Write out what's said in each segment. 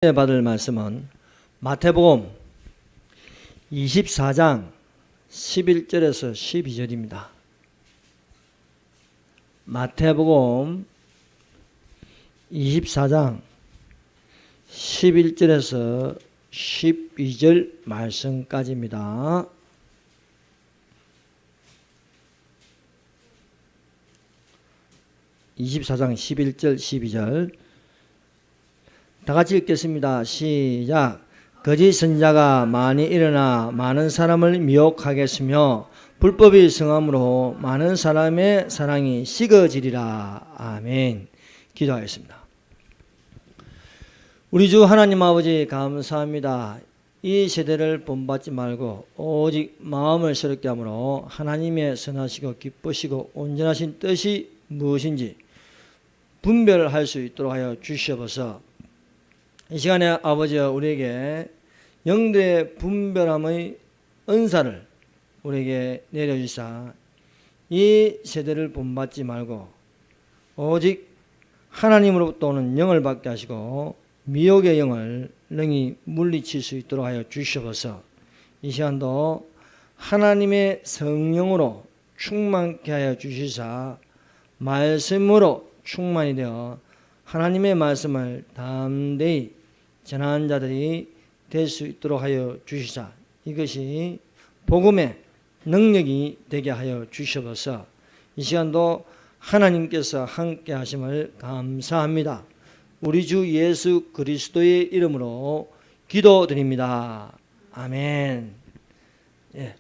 받을 말씀은 마태복음 24장 11절에서 12절입니다. 마태복음 24장 11절에서 12절 말씀까지입니다. (24장) 11절 12절 다 같이 읽겠습니다. 시작. 거짓 선자가 많이 일어나 많은 사람을 미혹하겠으며 불법이 성함으로 많은 사람의 사랑이 식어지리라. 아멘. 기도하겠습니다. 우리 주 하나님 아버지 감사합니다. 이 세대를 본받지 말고 오직 마음을 새롭게 함으로 하나님의 선하시고 기쁘시고 온전하신 뜻이 무엇인지 분별할 수 있도록 하여 주시옵소서. 이 시간에 아버지여 우리에게 영들의 분별함의 은사를 우리에게 내려주사 이 세대를 본받지 말고 오직 하나님으로부터 오는 영을 받게 하시고 미혹의 영을 능히 물리칠 수 있도록 하여 주시옵소서. 이 시간도 하나님의 성령으로 충만케 하여 주시사 말씀으로 충만이 되어 하나님의 말씀을 담대히 전하는 자들이 될 수 있도록 하여 주시사 이것이 복음의 능력이 되게 하여 주시옵소서. 이 시간도 하나님께서 함께 하심을 감사합니다. 우리 주 예수 그리스도의 이름으로 기도드립니다. 아멘. 예,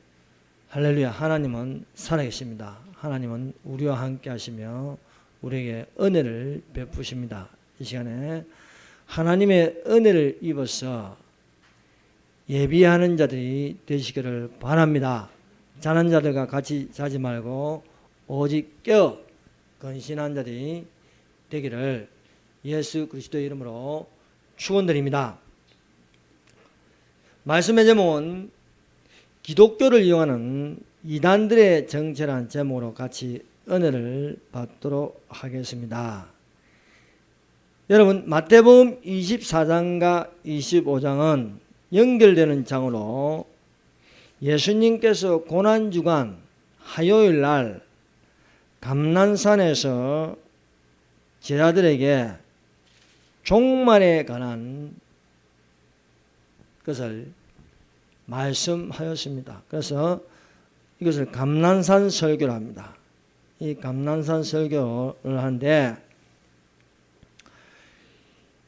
할렐루야. 하나님은 살아계십니다. 하나님은 우리와 함께 하시며 우리에게 은혜를 베푸십니다. 이 시간에 하나님의 은혜를 입어서 예비하는 자들이 되시기를 바랍니다. 자는 자들과 같이 자지 말고 오직 깨어 건신한 자들이 되기를 예수 그리스도의 이름으로 축원드립니다. 말씀의 제목은 기독교를 이용하는 이단들의 정체라는 제목으로 같이 은혜를 받도록 하겠습니다. 여러분, 마태복음 24장과 25장은 연결되는 장으로 예수님께서 고난주간 화요일 날 감난산에서 제자들에게 종말에 관한 것을 말씀하였습니다. 그래서 이것을 감난산 설교를 합니다. 이 감난산 설교를 하는데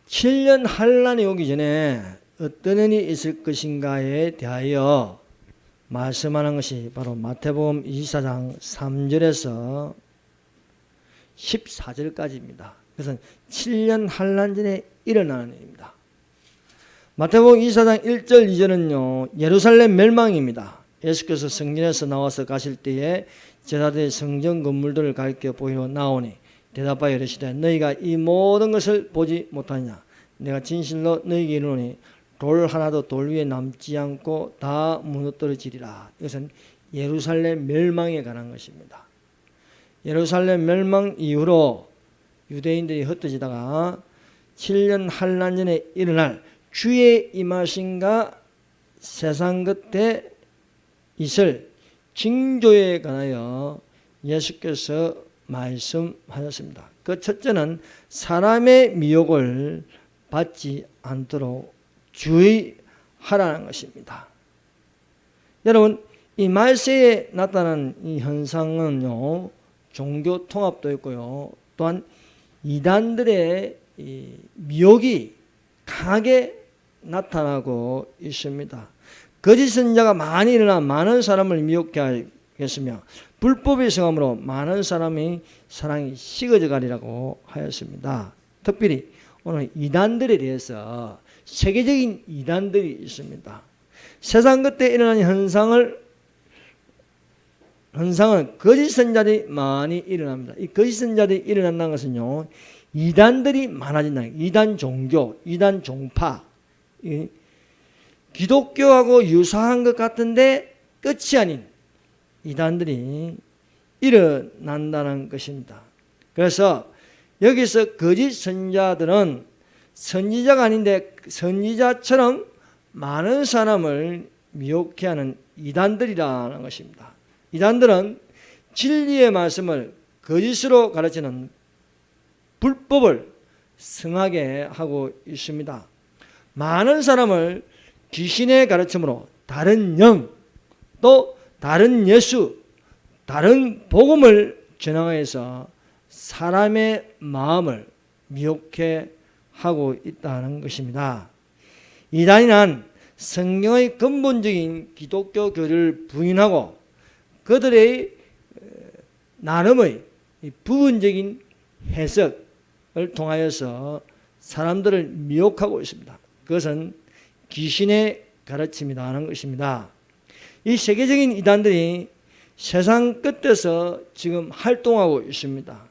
7년 환란이 오기 전에 어떤 일이 있을 것인가에 대하여 말씀하는 것이 바로 마태복음 24장 3절에서 14절까지입니다. 그래서 7년 환란 전에 일어나는 일입니다. 마태복음 24장 1절 2절은요 예루살렘 멸망입니다. 예수께서 성전에서 나와서 가실 때에 제자들의 성전 건물들을 가리켜 보이러 나오니 대답하여 이르시되 너희가 이 모든 것을 보지 못하느냐. 내가 진실로 너희에게 이르노니 돌 하나도 돌 위에 남지 않고 다 무너뜨려지리라. 이것은 예루살렘 멸망에 관한 것입니다. 예루살렘 멸망 이후로 유대인들이 흩어지다가 7년 환란 전에 일어날 주의 임하심과 세상 끝에 있을 징조에 관하여 예수께서 말씀하셨습니다. 그 첫째는 사람의 미혹을 받지 않도록 주의하라는 것입니다. 여러분, 이 말세에 나타난 이 현상은요 종교 통합도 있고요 또한 이단들의 이 미혹이 강하게 나타나고 있습니다. 거짓 선자가 많이 일어나 많은 사람을 미혹해 하겠으며 불법의 성함으로 많은 사람이 사랑이 식어져 가리라고 하였습니다. 특별히 오늘 이단들에 대해서 세계적인 이단들이 있습니다. 세상 끝에 일어나는 현상은 거짓 선자들이 많이 일어납니다. 이 거짓 선자들이 일어난다는 것은요 이단들이 많아진다. 이단 종교, 이단 종파, 기독교하고 유사한 것 같은데 끝이 아닌 이단들이 일어난다는 것입니다. 그래서 여기서 거짓 선자들은 선지자가 아닌데 선지자처럼 많은 사람을 미혹해 하는 이단들이라는 것입니다. 이단들은 진리의 말씀을 거짓으로 가르치는 불법을 승하게 하고 있습니다. 많은 사람을 귀신의 가르침으로 다른 영, 또 다른 예수, 다른 복음을 전하여서 사람의 마음을 미혹해 하고 있다는 것입니다. 이단이란 성경의 근본적인 기독교 교리를 부인하고 그들의 나름의 부분적인 해석을 통하여서 사람들을 미혹하고 있습니다. 그것은 귀신의 가르침이라는 것입니다. 이 세계적인 이단들이 세상 끝에서 지금 활동하고 있습니다.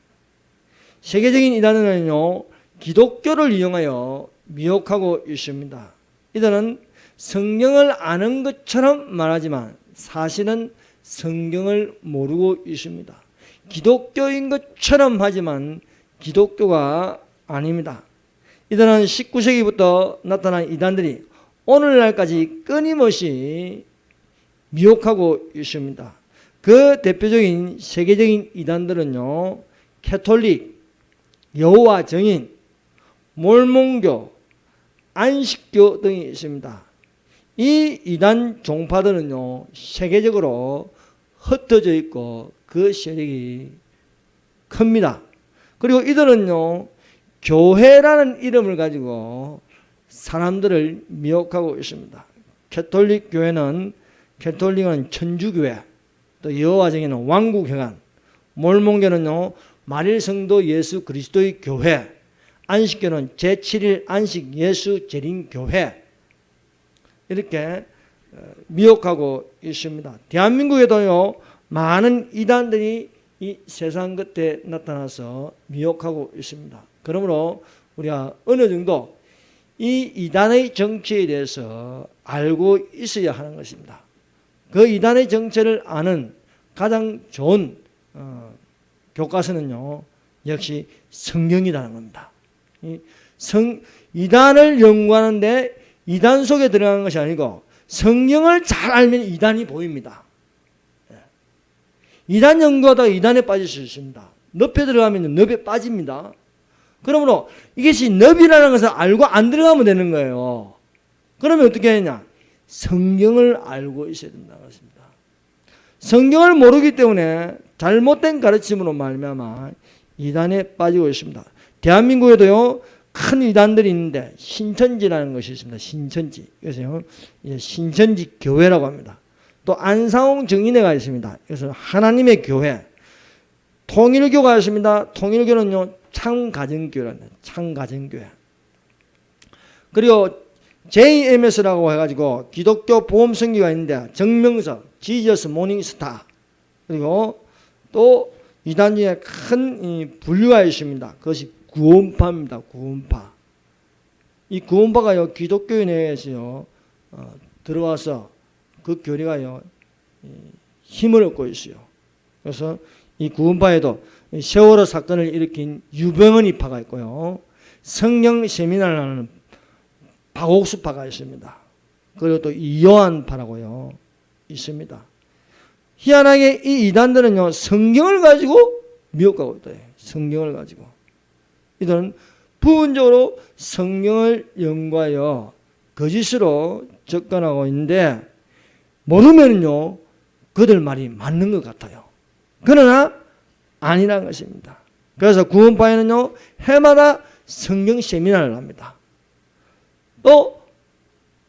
세계적인 이단은요, 기독교를 이용하여 미혹하고 있습니다. 이들은 성경을 아는 것처럼 말하지만 사실은 성경을 모르고 있습니다. 기독교인 것처럼 하지만 기독교가 아닙니다. 이들은 19세기부터 나타난 이단들이 오늘날까지 끊임없이 미혹하고 있습니다. 그 대표적인 세계적인 이단들은요, 캐톨릭, 여호와 증인, 몰몬교, 안식교 등이 있습니다. 이 이단 종파들은요, 세계적으로 흩어져 있고 그 세력이 큽니다. 그리고 이들은요, 교회라는 이름을 가지고 사람들을 미혹하고 있습니다. 캐톨릭은 천주교회, 또 여호와 증인은 왕국회관, 몰몬교는요, 말일 성도 예수 그리스도의 교회, 안식교는 제7일 안식 예수 재림 교회, 이렇게 미혹하고 있습니다. 대한민국에도요, 많은 이단들이 이 세상 끝에 나타나서 미혹하고 있습니다. 그러므로 우리가 어느 정도 이 이단의 정체에 대해서 알고 있어야 하는 것입니다. 그 이단의 정체를 아는 가장 좋은 교과서는요, 역시 성경이라는 겁니다. 이단을 연구하는데 이단 속에 들어가는 것이 아니고 성경을 잘 알면 이단이 보입니다. 이단 연구하다가 이단에 빠질 수 있습니다. 늪에 들어가면 늪에 빠집니다. 그러므로 이것이 늪이라는 것을 알고 안 들어가면 되는 거예요. 그러면 어떻게 하느냐? 성경을 알고 있어야 된다는 것입니다. 성경을 모르기 때문에 잘못된 가르침으로 말미암아 이단에 빠지고 있습니다. 대한민국에도요, 큰 이단들이 있는데 신천지라는 것이 있습니다. 신천지. 그래서 신천지 교회라고 합니다. 또 안상홍 정인회가 있습니다. 그래서 하나님의 교회. 통일교가 있습니다. 통일교는요, 참가정교회랍니다. 참가정교회. 그리고 JMS라고 해가지고 기독교 보험성교가 있는데 정명석, 지저스 모닝스타, 그리고 또 이단 중에 큰 분류가 있습니다. 그것이 구원파입니다. 구원파. 이 구원파가요, 기독교 내에서요, 들어와서 그 교리가요, 힘을 얻고 있어요. 그래서 이 구원파에도 세월호 사건을 일으킨 유병헌이파가 있고요, 성령 세미나를 하는 박옥수파가 있습니다. 그리고 또 이요한파라고요, 있습니다. 희한하게 이 이단들은요, 성경을 가지고 미혹하고 있다. 성경을 가지고. 이들은 부분적으로 성경을 연구하여 거짓으로 접근하고 있는데, 모르면요, 그들 말이 맞는 것 같아요. 그러나 아니라는 것입니다. 그래서 구원파에는요, 해마다 성경 세미나를 합니다. 또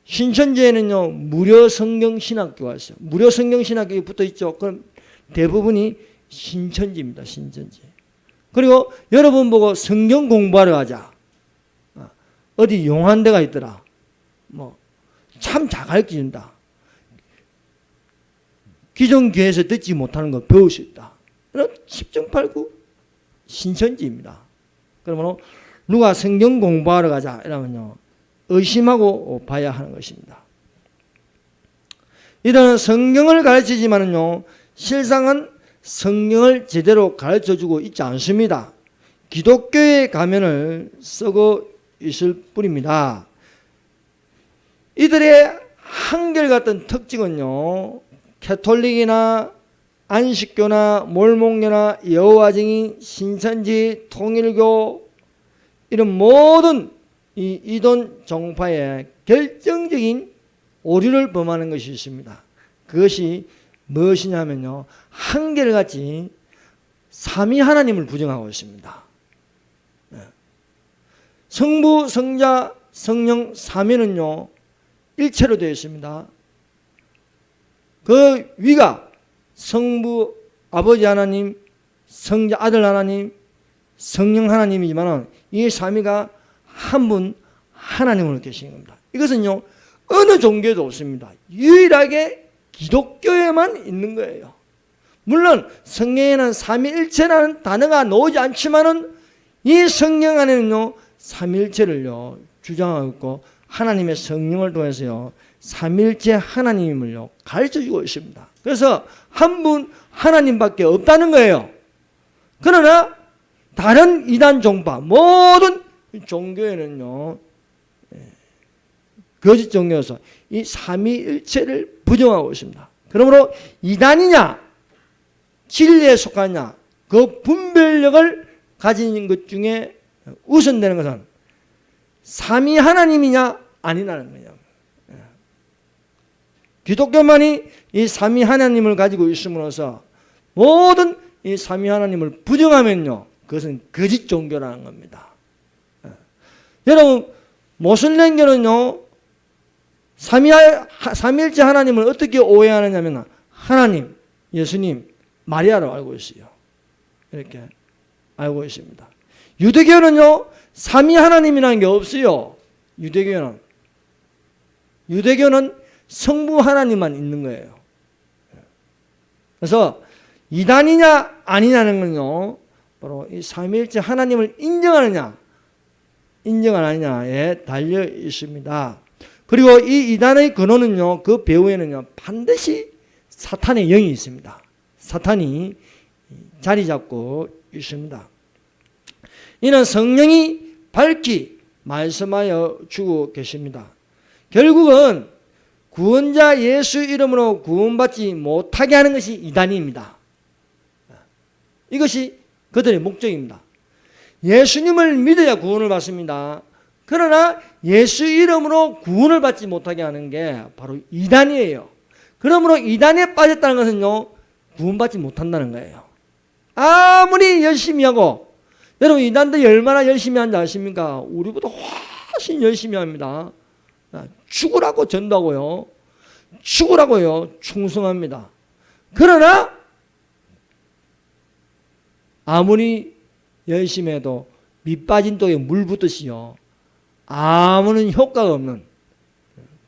신천지에는요, 무료 성경 신학교가 있어요. 무료 성경 신학교에 붙어 있죠. 그럼 대부분이 신천지입니다. 신천지. 그리고 여러분 보고 성경 공부하러 가자. 어디 용한 데가 있더라. 참 잘 가르쳐준다. 기존 교회에서 듣지 못하는 거 배울 수 있다. 10.89 신천지입니다. 그러면 누가 성경 공부하러 가자 이러면요, 의심하고 봐야 하는 것입니다. 이들은 성경을 가르치지만은요, 실상은 성경을 제대로 가르쳐주고 있지 않습니다. 기독교의 가면을 쓰고 있을 뿐입니다. 이들의 한결같은 특징은요, 캐톨릭이나 안식교나 몰목교나 여호와 증인, 신천지, 통일교 이런 모든 이 이돈 종파의 결정적인 오류를 범하는 것이 있습니다. 그것이 무엇이냐면요, 한결같이 삼위 하나님을 부정하고 있습니다. 성부, 성자, 성령 삼위는요 일체로 되어 있습니다. 그 위가 성부 아버지 하나님, 성자 아들 하나님, 성령 하나님이지만 이 삼위가 한 분 하나님으로 계시는 겁니다. 이것은요 어느 종교에도 없습니다. 유일하게 기독교에만 있는 거예요. 물론 성경에는 삼위일체라는 단어가 나오지 않지만은 이 성경 안에는요 삼위일체를요 주장하고 있고 하나님의 성령을 통해서요 삼위일체 하나님을요 가르쳐주고 있습니다. 그래서 한 분 하나님밖에 없다는 거예요. 그러나 다른 이단 종파 모든 종교에는요 거짓 종교에서 이 삼위일체를 부정하고 있습니다. 그러므로 이단이냐 진리에 속하냐 그 분별력을 가진 것 중에 우선되는 것은 삼위 하나님이냐 아니냐는 거예요. 기독교만이 이 삼위 하나님을 가지고 있음으로써 모든 이 삼위 하나님을 부정하면요 그것은 거짓 종교라는 겁니다. 여러분 모슬렘교는요 삼위일체 하나님을 어떻게 오해하느냐면 하나님, 예수님, 마리아로 알고 있어요. 이렇게 알고 있습니다. 유대교는요 삼위 하나님이라는 게 없어요. 유대교는 성부 하나님만 있는 거예요. 그래서 이단이냐 아니냐는 건요 바로 이 삼위일체 하나님을 인정하느냐 인정 안 하느냐에 달려 있습니다. 그리고 이 이단의 근원은요 그 배후에는요 반드시 사탄의 영이 있습니다. 사탄이 자리 잡고 있습니다. 이는 성령이 밝히 말씀하여 주고 계십니다. 결국은 구원자 예수 이름으로 구원받지 못하게 하는 것이 이단입니다. 이것이 그들의 목적입니다. 예수님을 믿어야 구원을 받습니다. 그러나 예수 이름으로 구원을 받지 못하게 하는 게 바로 이단이에요. 그러므로 이단에 빠졌다는 것은요 구원받지 못한다는 거예요. 아무리 열심히 하고 여러분 이단들이 얼마나 열심히 하는지 아십니까? 우리보다 훨씬 열심히 합니다. 죽으라고 전도하고요. 죽으라고요. 충성합니다. 그러나 아무리 열심히 해도 밑 빠진 독에 물 붓듯이요. 아무런 효과가 없는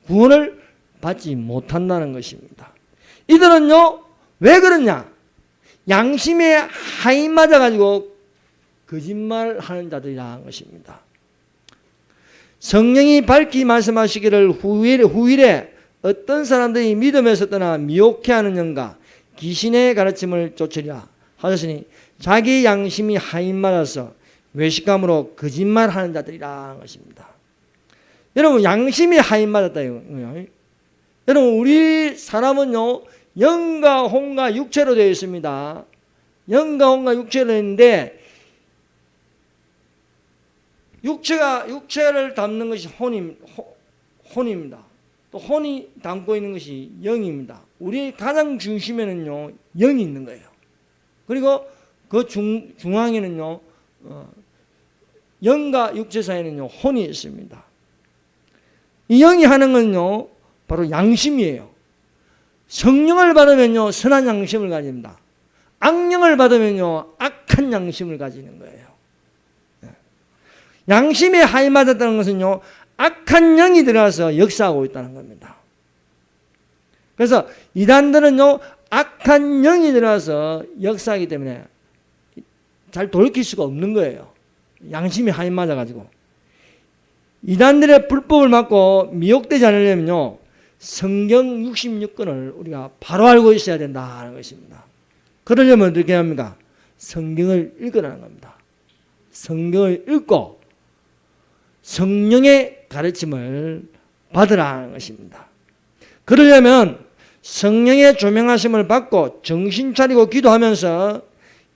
구원을 받지 못한다는 것입니다. 이들은요. 왜 그러냐? 양심에 하인 맞아가지고 거짓말하는 자들이라는 것입니다. 성령이 밝히 말씀하시기를 후일에 어떤 사람들이 믿음에서 떠나 미혹해하는 영과 귀신의 가르침을 쫓으리라 하셨으니 자기 양심이 하인 맞아서 외식감으로 거짓말하는 자들이라는 것입니다. 여러분 양심이 하인 맞았다 이거요. 여러분 우리 사람은요 영과 혼과 육체로 되어 있습니다. 영과 혼과 육체로 되어 있는데 육체를 담는 것이 혼입니다. 또 혼이 담고 있는 것이 영입니다. 우리의 가장 중심에는요 영이 있는 거예요. 그리고 그 중앙에는요 영과 육체 사이에는요 혼이 있습니다. 이 영이 하는 건요 바로 양심이에요. 성령을 받으면요 선한 양심을 가집니다. 악령을 받으면요 악한 양심을 가지는 거예요. 양심에 하이 맞았다는 것은요 악한 영이 들어와서 역사하고 있다는 겁니다. 그래서 이단들은요 악한 영이 들어와서 역사하기 때문에 잘 돌이킬 수가 없는 거예요. 양심이 하이 맞아가지고 이단들의 불법을 막고 미혹되지 않으려면요 성경 66권을 우리가 바로 알고 있어야 된다는 것입니다. 그러려면 어떻게 합니까? 성경을 읽으라는 겁니다. 성경을 읽고 성령의 가르침을 받으라는 것입니다. 그러려면 성령의 조명하심을 받고 정신 차리고 기도하면서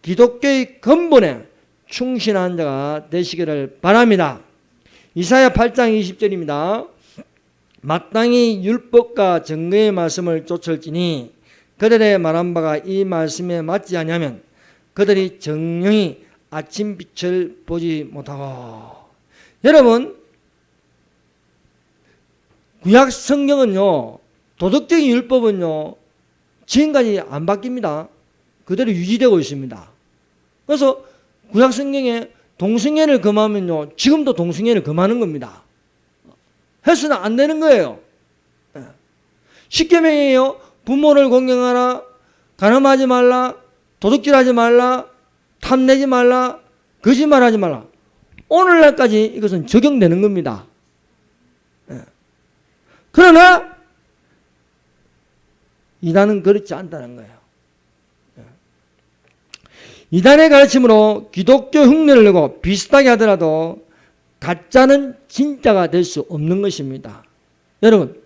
기독교의 근본에 충실한 자가 되시기를 바랍니다. 이사야 8장 20절입니다. 마땅히 율법과 정의의 말씀을 쫓을지니 그들의 말한 바가 이 말씀에 맞지 아니하면 그들이 정령이 아침빛을 보지 못하고. 여러분, 구약 성경은요, 도덕적인 율법은요, 지금까지 안 바뀝니다. 그대로 유지되고 있습니다. 그래서 구약 성경에 동성애를 금하면요, 지금도 동성애를 금하는 겁니다. 해서는 안 되는 거예요. 십계명이에요. 부모를 공경하라, 간음하지 말라, 도둑질하지 말라, 탐내지 말라, 거짓말하지 말라. 오늘날까지 이것은 적용되는 겁니다. 그러나 이단은 그렇지 않다는 거예요. 이단의 가르침으로 기독교 흉내를 내고 비슷하게 하더라도 가짜는 진짜가 될 수 없는 것입니다. 여러분,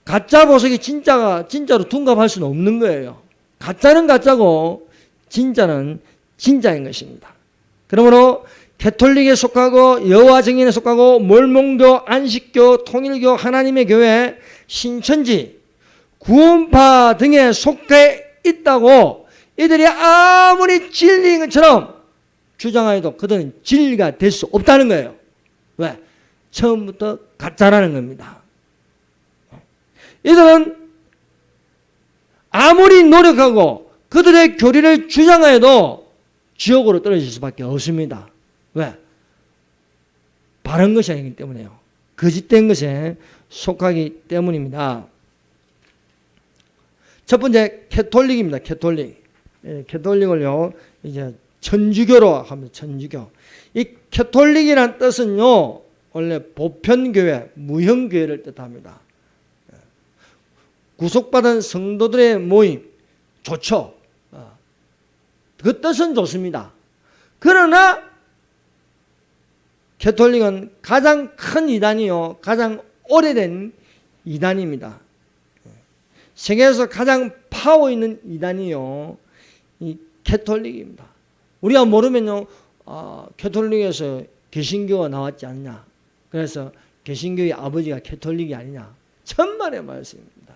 가짜 보석이 진짜로 둔갑할 수는 없는 거예요. 가짜는 가짜고 진짜는 진짜인 것입니다. 그러므로 캐톨릭에 속하고 여호와 증인에 속하고 몰몬교, 안식교, 통일교, 하나님의 교회, 신천지, 구원파 등에 속해 있다고 이들이 아무리 진리인 것처럼 주장하여도 그들은 진리가 될 수 없다는 거예요. 왜? 처음부터 가짜라는 겁니다. 이들은 아무리 노력하고 그들의 교리를 주장하여도 지옥으로 떨어질 수밖에 없습니다. 왜? 바른 것이 아니기 때문에요. 거짓된 것에 속하기 때문입니다. 첫 번째, 캐톨릭입니다. 캐톨릭. 캐톨릭을요, 이제 천주교로 합니다. 천주교. 이 캐톨릭이란 뜻은요, 원래 보편교회, 무형교회를 뜻합니다. 구속받은 성도들의 모임, 좋죠. 그 뜻은 좋습니다. 그러나 캐톨릭은 가장 큰 이단이요, 가장 오래된 이단입니다. 세계에서 가장 파워 있는 이단이요, 이 캐톨릭입니다. 우리가 모르면요, 캐톨릭에서 개신교가 나왔지 않냐. 그래서 개신교의 아버지가 캐톨릭이 아니냐. 천만의 말씀입니다.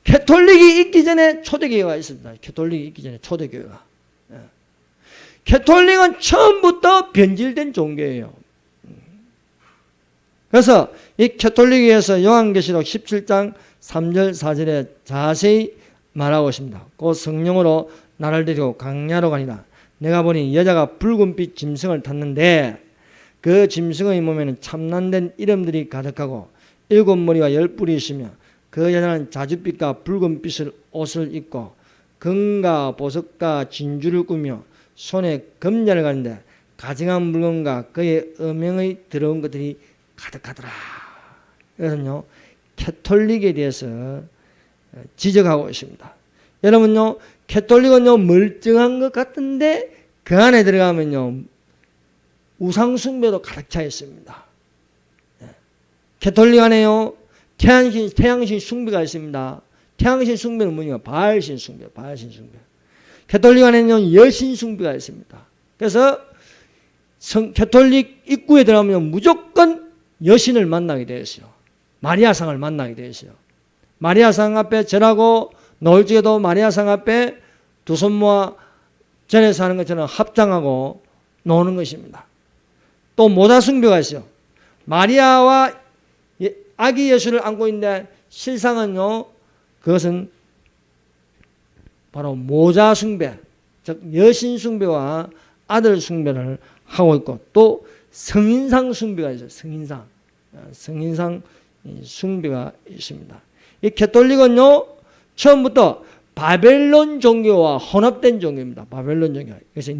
캐톨릭이 있기 전에 초대교회가 있습니다. 캐톨릭이 있기 전에 초대교회가. 캐톨릭은 처음부터 변질된 종교예요. 그래서 이 캐톨릭에서 요한계시록 17장 3절 4절에 자세히 말하고 있습니다. 곧 성령으로 나를 데리고 광야로 가니라. 내가 보니 여자가 붉은빛 짐승을 탔는데 그 짐승의 몸에는 참난된 이름들이 가득하고 7머리와 10뿔이 있으며 그 여자는 자줏빛과 붉은빛을 옷을 입고 금과 보석과 진주를 꾸며 손에 금자를 가는데 가증한 물건과 그의 음행의 더러운 것들이 가득하더라. 그래서요, 캐톨릭에 대해서 지적하고 있습니다. 여러분요, 캐톨릭은요, 멀쩡한 것 같은데 그 안에 들어가면요, 우상숭배도 가득 차 있습니다. 캐톨릭 안에요, 태양신 숭배가 있습니다. 태양신 숭배는 뭐냐? 바알신 숭배, 바알신 숭배. 캐톨릭 안에는 여신 숭배가 있습니다. 그래서 캐톨릭 입구에 들어가면 무조건 여신을 만나게 되어 있어요. 마리아상을 만나게 되어 있어요. 마리아상 앞에 절하고 노을 적에도 마리아상 앞에 두 손 모아 절에서 하는 것처럼 합장하고 노는 것입니다. 또 모자 숭배가 있어요. 마리아와 아기 예수를 안고 있는데 실상은요, 그것은 바로 모자 숭배, 즉 여신 숭배와 아들 숭배를 하고 있고, 또 성인상 숭배가 있어요. 성인상 숭배가 있습니다. 이 캐톨릭은요, 처음부터 바벨론 종교와 혼합된 종교입니다. 바벨론 종교. 그래서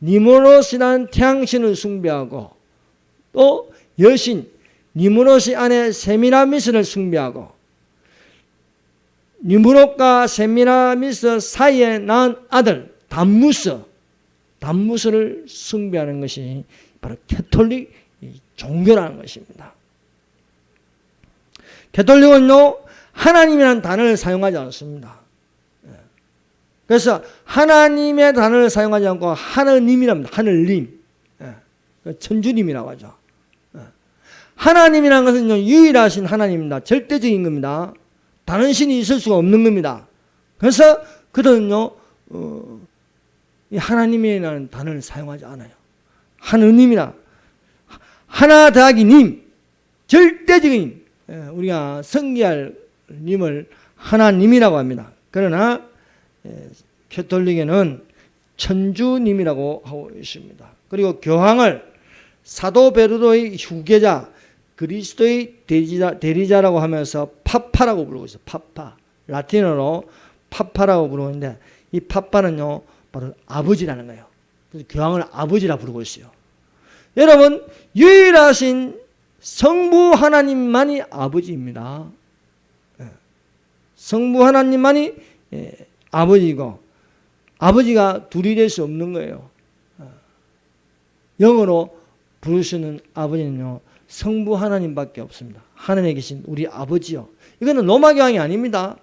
니무롯이라는 태양신을 숭배하고, 또 여신 니무롯이 안에 세미라미스를 숭배하고, 니무롯과 세미라미스 사이에 낳은 아들 담무스를 숭배하는 것이 바로 캐톨릭 종교라는 것입니다. 가톨릭은요, 하나님이라는 단어를 사용하지 않습니다. 그래서 하나님의 단어를 사용하지 않고 하느님이랍니다. 하늘님. 천주님이라고 하죠. 하나님이라는 것은 유일하신 하나님입니다. 절대적인 겁니다. 다른 신이 있을 수가 없는 겁니다. 그래서 그들은요, 이 하나님이라는 단어를 사용하지 않아요. 하느님이라. 하나 더하기 님. 절대적인, 우리가 성기할 님을 하나님이라고 합니다. 그러나 가톨릭에는 천주님이라고 하고 있습니다. 그리고 교황을 사도 베드로의 후계자, 그리스도의 대리자라고 하면서 파파라고 부르고 있어요. 파파. 라틴어로 파파라고 부르는데, 이 파파는요, 바로 아버지라는 거예요. 그래서 교황을 아버지라 부르고 있어요. 여러분, 유일하신 성부 하나님만이 아버지입니다. 성부 하나님만이 아버지고, 아버지가 둘이 될 수 없는 거예요. 영어로 부르시는 아버지는요, 성부 하나님밖에 없습니다. 하늘에 계신 우리 아버지요. 이거는 로마 교황이 아닙니다.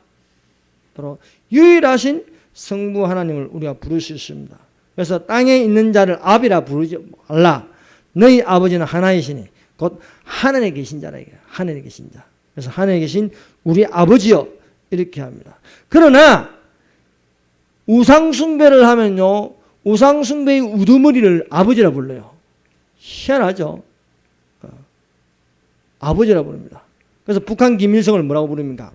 바로 유일하신 성부 하나님을 우리가 부를 수 있습니다. 그래서 땅에 있는 자를 아비라 부르지 말라. 너희 아버지는 하나이시니 곧 하늘에 계신 자라. 하늘에 계신 자. 그래서 하늘에 계신 우리 아버지요. 이렇게 합니다. 그러나 우상숭배를 하면요, 우상숭배의 우두머리를 아버지라 불러요. 희한하죠. 아버지라 부릅니다. 그래서 북한 김일성을 뭐라고 부릅니까?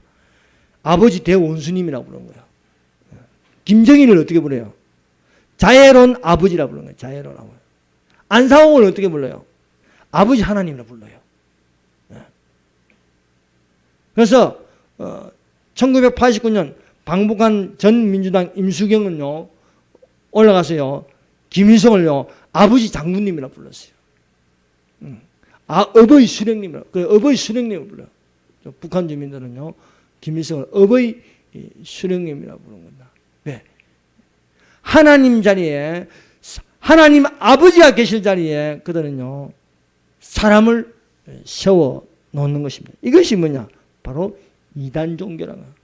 아버지 대원수님이라고 부르는 거예요. 김정일을 어떻게 부르요? 자애로운 아버지라 부르는 거예요. 자애로운 아버지. 안상홍을 어떻게 불러요? 아버지 하나님이라 불러요. 그래서 1989년 방북한 전 민주당 임수경은요, 올라가서요, 김일성을요, 아버지 장군님이라 불렀어요. 어버이 수령님이라, 어버이 수령님을 불러요. 북한 주민들은요, 김일성을 어버이 수령님이라 부르는 겁니다. 왜? 하나님 자리에, 하나님 아버지가 계실 자리에 그들은요, 사람을 세워 놓는 것입니다. 이것이 뭐냐? 바로 이단 종교라는 거예요.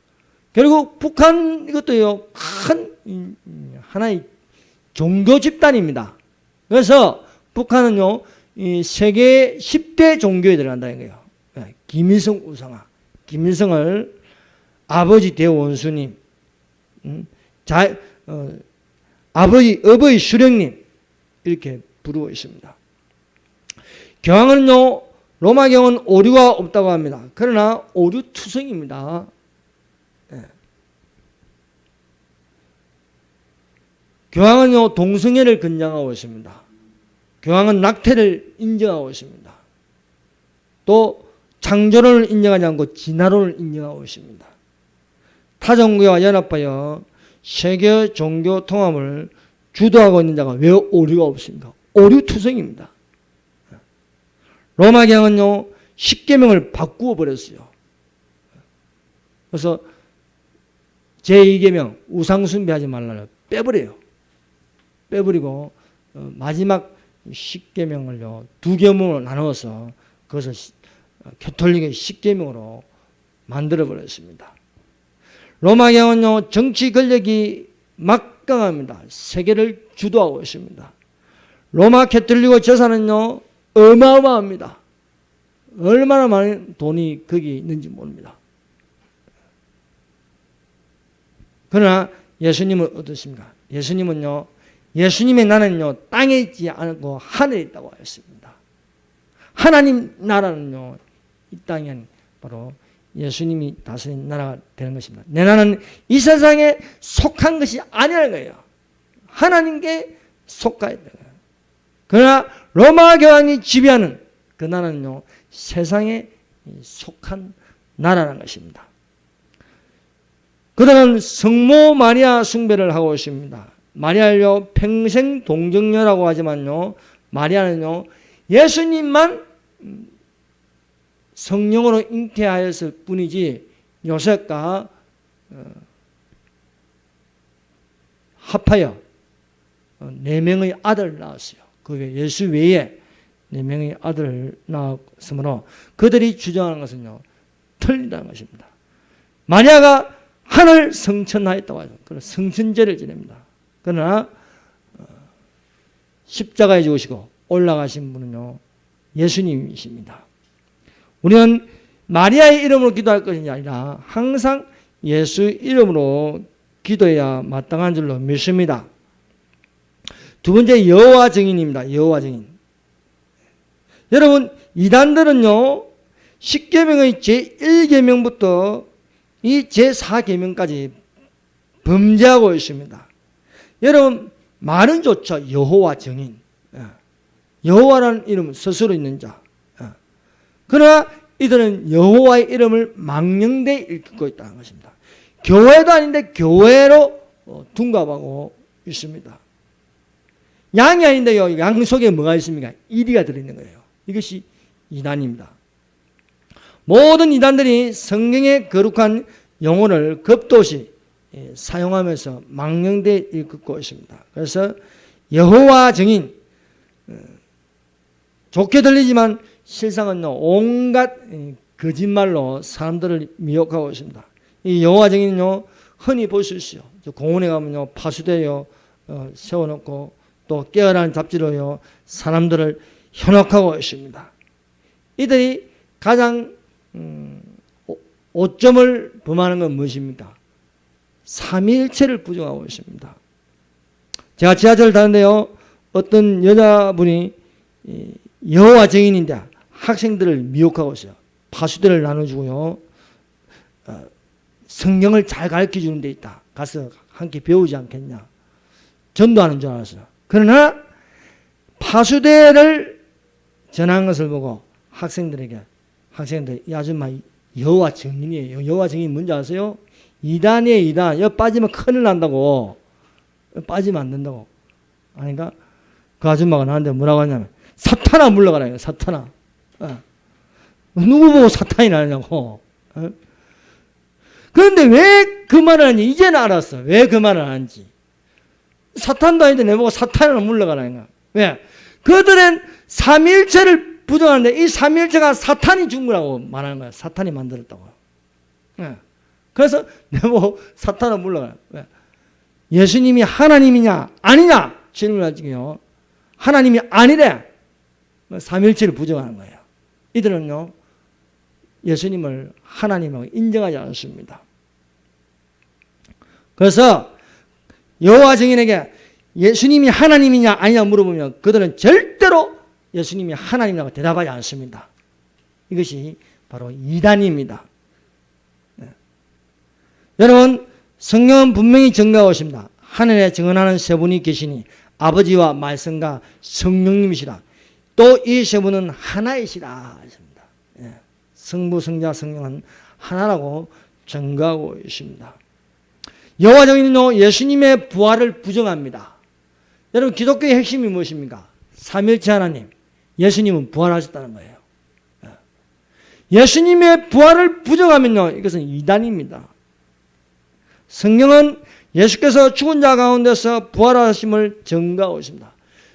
결국 북한 이것도요, 큰 하나의 종교 집단입니다. 그래서 북한은요, 이 세계 10대 종교에 들어간다는 거예요. 김일성 우상화, 김일성을 아버지 대원수님, 어버이 수령님 이렇게 부르고 있습니다. 교황은요, 로마 교황은 오류가 없다고 합니다. 그러나 오류투성입니다. 교황은요, 동성애를 권장하고 있습니다. 교황은 낙태를 인정하고 있습니다. 또 창조론을 인정하지 않고 진화론을 인정하고 있습니다. 타종교와 연합하여 세계 종교 통합을 주도하고 있는 자가 왜 오류가 없습니까? 오류투성입니다. 로마 교황은요, 십계명을 바꾸어 버렸어요. 그래서 제2계명 우상숭배하지 말라를 빼버려요. 빼버리고 마지막 십계명을요, 두 계명으로 나누어서 그것을 가톨릭의 십계명으로 만들어 버렸습니다. 로마 교황은요, 정치 권력이 막강합니다. 세계를 주도하고 있습니다. 로마 가톨릭의 재산은요, 어마어마합니다. 얼마나 많은 돈이 거기 있는지 모릅니다. 그러나 예수님은 어떻습니까? 예수님은요, 예수님의 나라는요, 땅에 있지 않고 하늘에 있다고 하였습니다. 하나님 나라는요, 이 땅이 아닌 바로 예수님이 다스리는 나라가 되는 것입니다. 내 나라는 이 세상에 속한 것이 아니라는 거예요. 하나님께 속하야 돼요. 그러나 로마 교황이 지배하는 그 나라는요, 세상에 속한 나라라는 것입니다. 그들은 성모 마리아 숭배를 하고 있습니다. 마리아를요, 평생 동정녀라고 하지만요, 마리아는요, 예수님만 성령으로 잉태하였을 뿐이지 요셉과 합하여 4명의 아들을 낳았어요. 그 예수 외에 4명의 아들을 낳았으므로 그들이 주장하는 것은요, 틀리다는 것입니다. 마리아가 하늘 성천하였다고 하죠. 그런 성천제를 지냅니다. 그러나 십자가에 죽으시고 올라가신 분은요, 예수님이십니다. 우리는 마리아의 이름으로 기도할 것이 아니라 항상 예수 이름으로 기도해야 마땅한 줄로 믿습니다. 두 번째, 여호와 증인입니다. 여호와 증인. 여러분, 이단들은요, 10계명의 제1계명부터 이 제4계명까지 범죄하고 있습니다. 여러분, 말은 좋죠. 여호와 증인. 여호와라는 이름은 스스로 있는 자. 그러나 이들은 여호와의 이름을 망령되이 일컫고 있다는 것입니다. 교회도 아닌데 교회로 둔갑하고 있습니다. 양이 아닌데요, 양 속에 뭐가 있습니까? 이리가 들어있는 거예요. 이것이 이단입니다. 모든 이단들이 성경의 거룩한 용어를 겁도시 사용하면서 망령되이 일컫고 있습니다. 그래서 여호와 증인, 좋게 들리지만 실상은요, 온갖 거짓말로 사람들을 미혹하고 있습니다. 이 여호와 증인은요, 흔히 볼 수 있어요. 공원에 가면요, 파수대요 세워놓고 또 깨어난 잡지로요, 사람들을 현혹하고 있습니다. 이들이 가장 오점을 범하는 건 무엇입니까? 삼위일체를 부정하고 있습니다. 제가 지하철을 타는데요, 어떤 여자분이 여호와 증인인데 학생들을 미혹하고 있어요. 파수대를 나눠주고요, 성경을 잘 가르쳐주는 데 있다. 가서 함께 배우지 않겠냐. 전도하는 줄 알았어요. 그러나 파수대를 전한 것을 보고 학생들이 이 아줌마 여호와 증인이에요. 여호와 증인이 뭔지 아세요? 이단이에요, 이단. 여기 빠지면 큰일 난다고. 빠지면 안 된다고. 아닌가? 그 아줌마가 나한테 뭐라고 하냐면, 사탄아 물러가라. 사탄아. 누구 보고 사탄이 나냐고. 그런데 왜 그 말을 하는지 이제는 알았어. 왜 그 말을 하는지. 사탄도 아닌데 내보고 사탄으로 물러가라. 왜? 그들은 삼위일체를 부정하는데 이 삼위일체가 사탄이 준 거라고 말하는 거야. 사탄이 만들었다고. 그래서 내보고 사탄으로 물러가라. 왜? 예수님이 하나님이냐 아니냐 질문하지요. 하나님이 아니래. 삼위일체를 부정하는 거예요. 이들은요, 예수님을 하나님으로 인정하지 않습니다. 그래서 여호와 증인에게 예수님이 하나님이냐 아니냐 물어보면 그들은 절대로 예수님이 하나님이라고 대답하지 않습니다. 이것이 바로 이단입니다. 네. 여러분, 성경은 분명히 증거하고 있습니다. 하늘에 증언하는 세 분이 계시니 아버지와 말씀과 성령님이시라. 또 이 세 분은 하나이시라 하십니다. 예. 성부, 성자, 성령은 하나라고 증거하고 있습니다. 여호와 증인은요, 예수님의 부활을 부정합니다. 여러분, 기독교의 핵심이 무엇입니까? 삼위일체 하나님, 예수님은 부활하셨다는 거예요. 예수님의 부활을 부정하면요, 이것은 이단입니다. 성경은 예수께서 죽은 자 가운데서 부활하심을 증거하고 있습니다.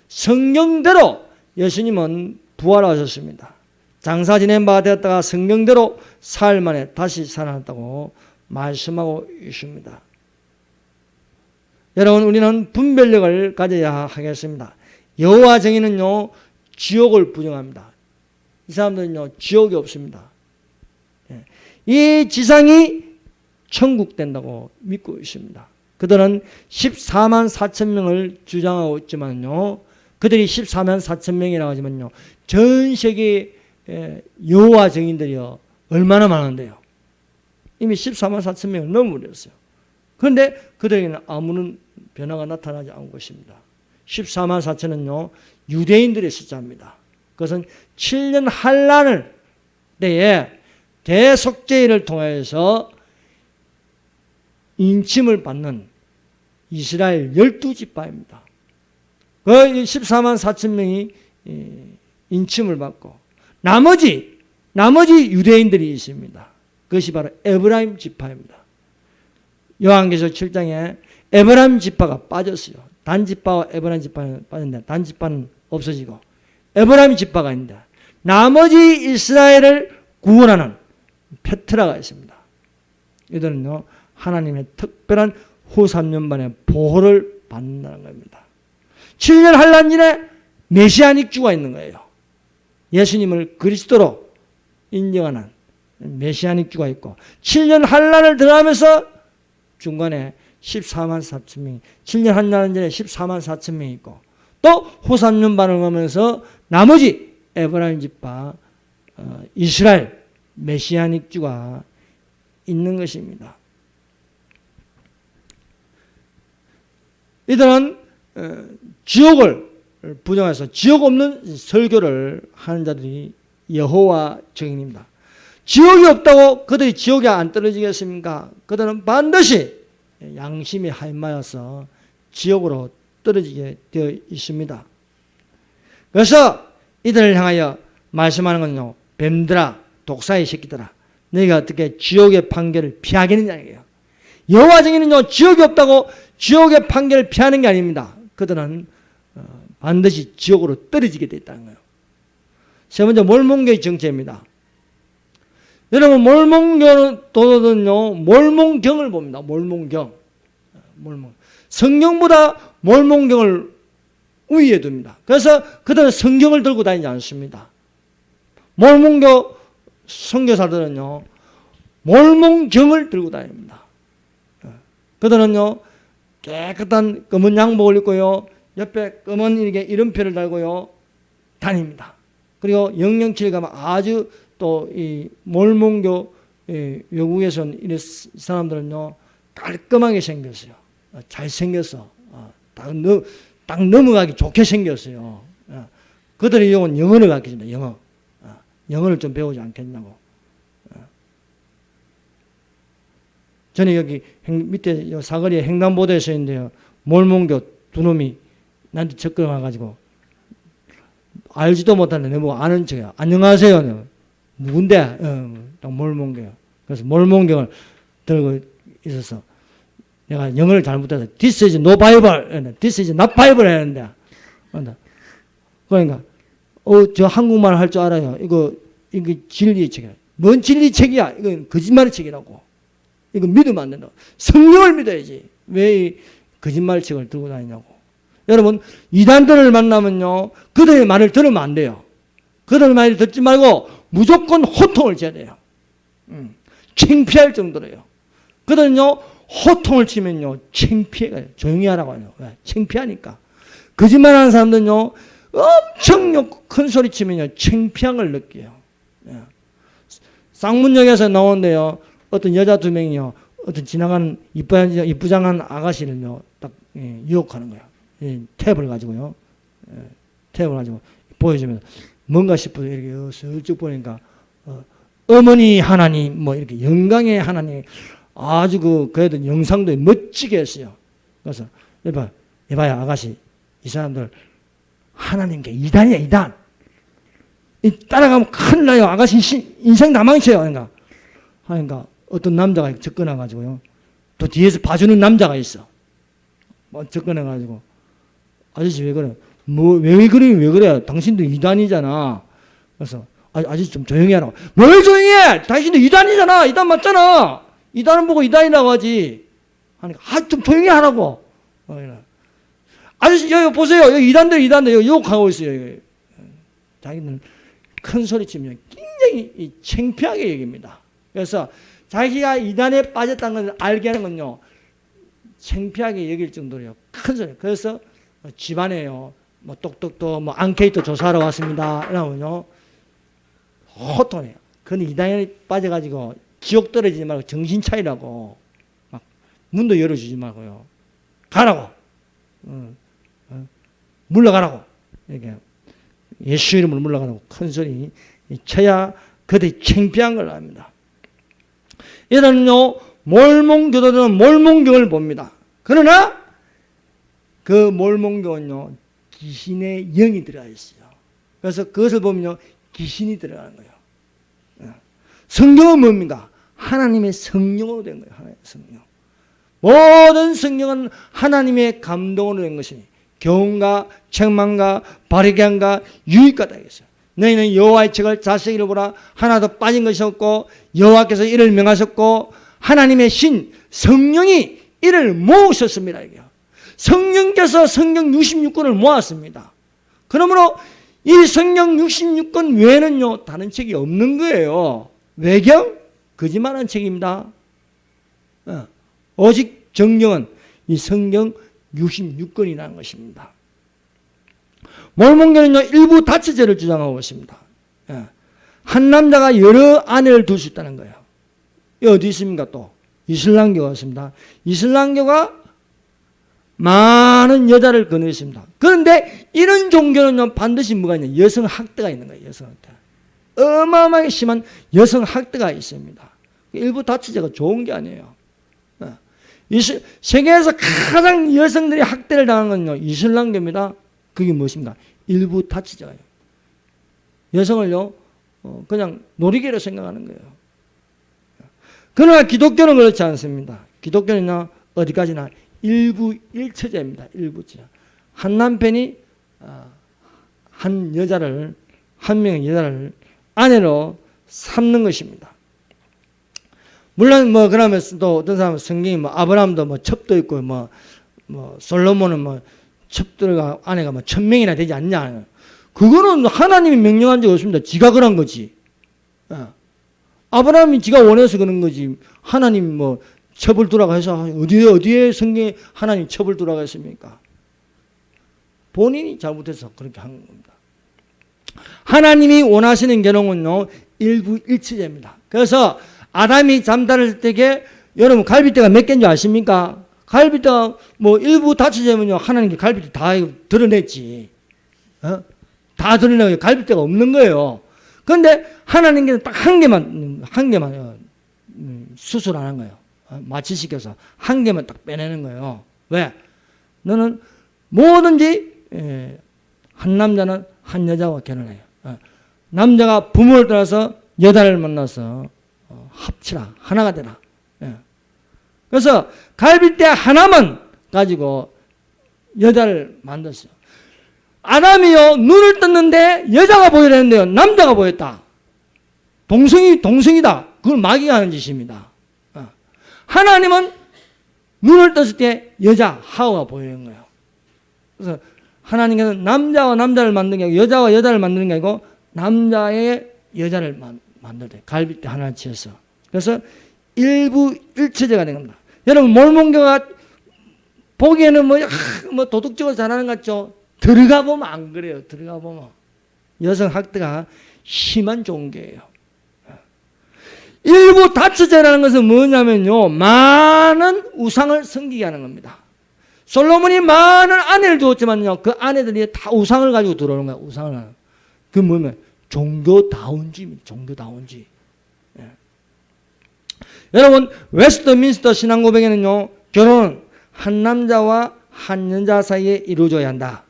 성경대로 예수님은 부활하셨습니다. 장사 지낸 바 되었다가 성경대로 사흘 만에 다시 살아났다고 말씀하고 있습니다. 여러분, 우리는 분별력을 가져야 하겠습니다. 여호와 증인은요, 지옥을 부정합니다. 이 사람들은요, 지옥이 없습니다. 이 지상이 천국 된다고 믿고 있습니다. 그들은 14만 4천 명을 주장하고 있지만요, 그들이 14만 4천 명이라고 하지만요, 전 세계 여호와 증인들이요, 얼마나 많은데요. 이미 14만 4천 명을 넘어버렸어요. 그런데 그들에게는 아무런 변화가 나타나지 않고 있습니다. 14만 4천은요, 유대인들의 숫자입니다. 그것은 7년 환란을 때에 대속죄를 통해서 인침을 받는 이스라엘 12지파입니다. 그 14만 4천 명이 인침을 받고 나머지 유대인들이 있습니다. 그것이 바로 에브라임 지파입니다. 요한계시록 7장에 에브라임 지파가 빠졌어요. 단지파와 에브라임 지파는 빠졌는데 단지파는 없어지고 에브라임 지파가 있는데 나머지 이스라엘을 구원하는 페트라가 있습니다. 이들은요 하나님의 특별한 후 3년반의 보호를 받는다는 겁니다. 7년 환란전에 메시아닉 주가 있는 거예요. 예수님을 그리스도로 인정하는 메시아닉 주가 있고 7년 환란을 들어가면서 중간에 14만 4천 명이 7년 환란전에 14만 4천 명이 있고 또 후 3년반을 가면서 나머지 에브라임 지파 이스라엘 메시아닉 주가 있는 것입니다. 이들은 지옥을 부정해서 지옥 없는 설교를 하는 자들이 여호와 증인입니다. 지옥이 없다고 그들이 지옥에 안 떨어지겠습니까? 그들은 반드시 양심이 하인마여서 지옥으로 떨어지게 되어 있습니다. 그래서 이들을 향하여 말씀하는 건요, 뱀들아, 독사의 새끼들아, 너희가 어떻게 지옥의 판결을 피하겠느냐 이게요. 여호와 증인은요, 지옥이 없다고 지옥의 판결을 피하는 게 아닙니다. 그들은 반드시 지옥으로 떨어지게 돼 있다는 거예요. 세 번째, 몰몬교의 정체입니다. 여러분, 몰몬교도는요, 몰몬경을 봅니다. 몰몬경. 성경보다 몰몬경을 우위에 둡니다. 그래서 그들은 성경을 들고 다니지 않습니다. 몰몬교 선교사들은요, 몰몬경을 들고 다닙니다. 그들은요, 깨끗한 검은 양복을 입고요, 옆에 검은 이렇게 이름표를 달고요, 다닙니다. 그리고 영영칠 가면 아주 또 이 몰몬교 외국에서 이런 사람들은요, 깔끔하게 생겼어요. 잘생겼어. 딱 넘어가기 좋게 생겼어요. 그들의 영은 영어를 가르칩니다. 영어를 좀 배우지 않겠냐고. 저는 여기 밑에 사거리에 횡단보도에 서 있는데요. 몰몬교 두 놈이 나한테 접근해 와가지고 알지도 못하는데 내보고 아는 척이야. 안녕하세요. 누군데? 딱 몰몬교요. 그래서 몰몬경을 들고 있어서 내가 영어를 잘못해서 This is no Bible, This is not Bible 했는데 그러니까 저 한국말 할 줄 알아요. 이거 진리의 책이야. 뭔 진리 책이야? 이건 거짓말의 책이라고. 이거 믿으면 안 된다. 성령을 믿어야지. 왜 이 거짓말 책을 들고 다니냐고. 여러분, 이단들을 만나면요, 그들의 말을 들으면 안 돼요. 그들의 말을 듣지 말고 무조건 호통을 쳐야 돼요. 창피할 정도로요. 그들은요, 호통을 치면요, 창피해가요. 조용히 하라고 해요. 왜? 창피하니까. 거짓말하는 사람들은요, 엄청 큰 소리 치면요, 창피한 걸 느껴요. 쌍문역에서 나오는데요, 어떤 여자 두 명이요, 어떤 지나가는 이쁘장한 아가씨를요, 딱 유혹하는 거예요. 탭을 가지고요, 탭을 가지고 보여주면서 뭔가 싶어서 이렇게 슬쩍 보니까 어머니 하나님, 뭐 이렇게 영광의 하나님, 아주 그래도 영상도 멋지게 했어요. 그래서 이봐요 아가씨, 이 사람들 하나님께 이단이야, 이단. 따라가면 큰일 나요. 아가씨 인생 다 망쳐요. 그러니까 어떤 남자가 접근해가지고요, 또 뒤에서 봐주는 남자가 있어. 접근해가지고 아저씨 왜 그래? 왜 그래? 당신도 이단이잖아. 그래서 아저씨 좀 조용히 하라고. 뭘 조용히 해? 당신도 이단이잖아. 이단 맞잖아. 이단은 보고 이단이라고 하지. 하니까 좀 조용히 하라고. 아저씨 여기 보세요. 여기 이단들 여기 욕하고 있어요. 자기는 큰 소리 치면 굉장히 창피하게 여깁니다. 그래서 자기가 이단에 빠졌다는 것을 알게 하는 건요, 창피하게 여길 정도로요, 큰 소리. 그래서 집안에요, 뭐 똑똑똑 뭐 앙케이트 조사하러 왔습니다. 이러면요, 호통해요. 그건 이단에 빠져가지고 지옥 떨어지지 말고 정신 차리라고, 막 문도 열어주지 말고요, 가라고, 물러가라고, 이렇게 예수 이름으로 물러가라고 큰 소리 쳐야 그들이 창피한 걸 압니다. 이들은요, 몰몬교도들은 몰몬경을 봅니다. 그러나 그 몰몬경은요, 귀신의 영이 들어가 있어요. 그래서 그것을 보면요, 귀신이 들어가는 거예요. 성경은 뭡니까? 하나님의 성령으로 된 거예요. 하나님의 성령. 모든 성경은 하나님의 감동으로 된 것이니 교훈과 책망과 바르게 함과 유익하다 했어요. 너희는 여호와의 책을 자세히 읽어보라. 하나도 빠진 것이 없고 여호와께서 이를 명하셨고 하나님의 신 성령이 이를 모으셨습니다. 이게요. 성령께서 성경 66권을 모았습니다. 그러므로 이 성경 66권 외에는요 다른 책이 없는 거예요. 외경 거짓말한 책입니다. 오직 정경은 이 성경 66권이라는 것입니다. 몰몬교는요 일부 다처제를 주장하고 있습니다. 한 남자가 여러 아내를 둘 수 있다는 거예요. 이 어디 있습니까? 또 이슬람교가 있습니다. 이슬람교가 많은 여자를 거느렸습니다. 그런데 이런 종교는요 반드시 뭐가 있냐? 여성 학대가 있는 거예요. 여성 학대. 어마어마하게 심한 여성 학대가 있습니다. 일부 다처제가 좋은 게 아니에요. 세계에서 가장 여성들이 학대를 당한 건요 이슬람교입니다. 그게 무엇입니까? 일부 다처제예요. 여성을요 그냥 놀이개로 생각하는 거예요. 그러나 기독교는 그렇지 않습니다. 기독교는요 어디까지나 일부 일처제입니다. 일부처. 한 남편이 한 여자를 한 명의 여자를 아내로 삼는 것입니다. 물론 그러면 또 어떤 사람은 성경이 아브라함도 첩도 있고 솔로몬은 첩들과 아내가 1000명이나 되지 않냐. 그거는 하나님이 명령한 적이 없습니다. 지가 그런 거지. 아브라함이 지가 원해서 그런 거지. 하나님 첩을 두라고 해서 어디에 성경에 하나님 첩을 두라고 했습니까? 본인이 잘못해서 그렇게 한 겁니다. 하나님이 원하시는 결혼은요 일부 일처제입니다. 그래서 아담이 잠자를 때에 여러분 갈빗대가 몇 개인 줄 아십니까? 갈빗대가 일부 다처제면요 하나님께 갈빗대 다 드러냈지. 다 드러내고 갈빗대가 없는 거예요. 그런데 하나님께는 딱 한 개만 수술 안 한 거예요. 마취시켜서 한 개만 딱 빼내는 거예요. 왜? 너는 뭐든지 한 남자는 한 여자와 결혼해요. 남자가 부모를 떠나서 여자를 만나서 합치라. 하나가 되라. 그래서 갈빗대 하나만 가지고 여자를 만들었어요. 아담이요 눈을 떴는데 여자가 보이려는데요 남자가 보였다. 동성이다. 그걸 마귀가 하는 짓입니다. 하나님은 눈을 떴을 때 여자 하와가 보이는 거예요. 그래서 하나님께서는 남자와 남자를 만드는 게 아니고 여자와 여자를 만드는 게 아니고 남자의 여자를 만들 때 갈빗대 하나를 지었어. 그래서 일부 일처제가 된 겁니다. 여러분 몰몬교가 보기에는 도덕적으로 잘하는 것 같죠? 들어가 보면 안 그래요. 들어가 보면 여성 학대가 심한 종교예요. 일부 다처제라는 것은 뭐냐면요 많은 우상을 섬기게 하는 겁니다. 솔로몬이 많은 아내를 두었지만요 그 아내들이 다 우상을 가지고 들어오는 거예요. 우상을. 그 뭐냐면 종교다운지입니다. 종교다운지. 여러분 웨스트민스터 신앙고백에는요 결혼은 한 남자와 한 여자 사이에 이루어져야 한다.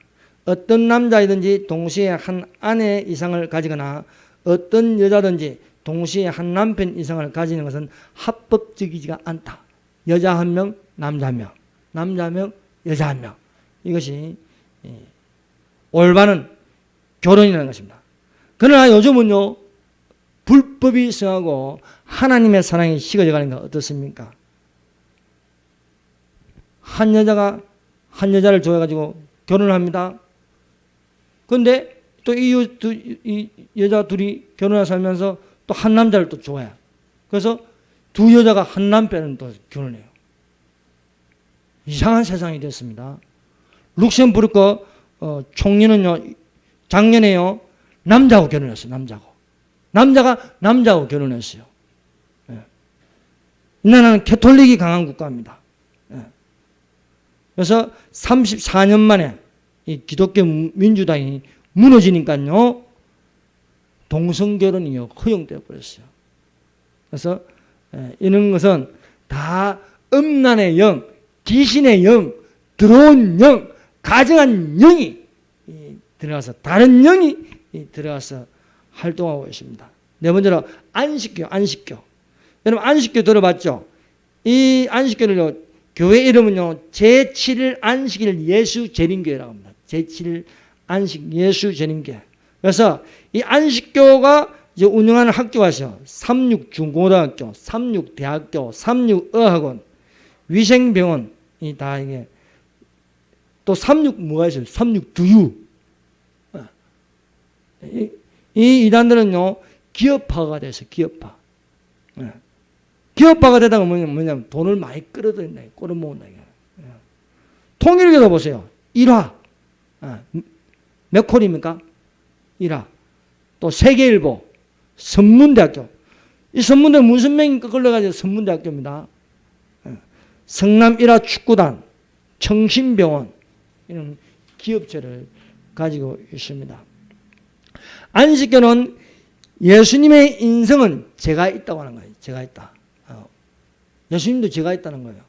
어떤 남자이든지 동시에 한 아내 이상을 가지거나 어떤 여자든지 동시에 한 남편 이상을 가지는 것은 합법적이지가 않다. 여자 한 명, 남자 한 명, 남자 한 명, 여자 한 명. 이것이 올바른 결혼이라는 것입니다. 그러나 요즘은요 불법이 성하고 하나님의 사랑이 식어져 가는 거 어떻습니까? 한 여자가 한 여자를 좋아해가지고 결혼을 합니다. 그런데 또 이 여자 둘이 결혼해 살면서 또 한 남자를 또 좋아해. 그래서 두 여자가 한 남편을 또 결혼해요. 이상한 세상이 됐습니다. 룩셈부르크 총리는요 작년에요 남자하고 결혼했어요. 남자가 남자하고 결혼했어요. 이 나라는 캐톨릭이 강한 국가입니다. 그래서 34년 만에 이 기독교 민주당이 무너지니까요 동성결혼이 허용되어 버렸어요. 그래서 이런 것은 다 음란의 영, 귀신의 영, 들어온 영, 가정한 영이 들어가서 다른 영이 들어가서 활동하고 있습니다. 네 번째로 안식교. 여러분 안식교 들어봤죠? 이 안식교를 교회 이름은요, 제7일 안식일 예수 재림교회라고 합니다. 제7일 안식 예수 재림교회. 그래서 이 안식교가 이제 운영하는 학교가 있어요. 삼육중고등학교, 삼육대학교, 삼육어학원, 위생병원이 다 이게 또 삼육 뭐가 있어요? 삼육두유. 이 이단들은요, 기업화가 돼서 기업화. 기업화가 되다가 뭐냐면 돈을 많이 끌어들인다, 끌어모은다. 통일교도 보세요. 일화. 몇 콜입니까? 일화. 또 세계일보, 선문대학교. 이 선문대는 무슨 명이 끌려가지고 선문대학교입니다. 성남 일화 축구단, 청신병원, 이런 기업체를 가지고 있습니다. 안식교는 예수님의 인성은 제가 있다고 하는 거예요. 제가 있다. 예수님도 제가 있다는 거예요.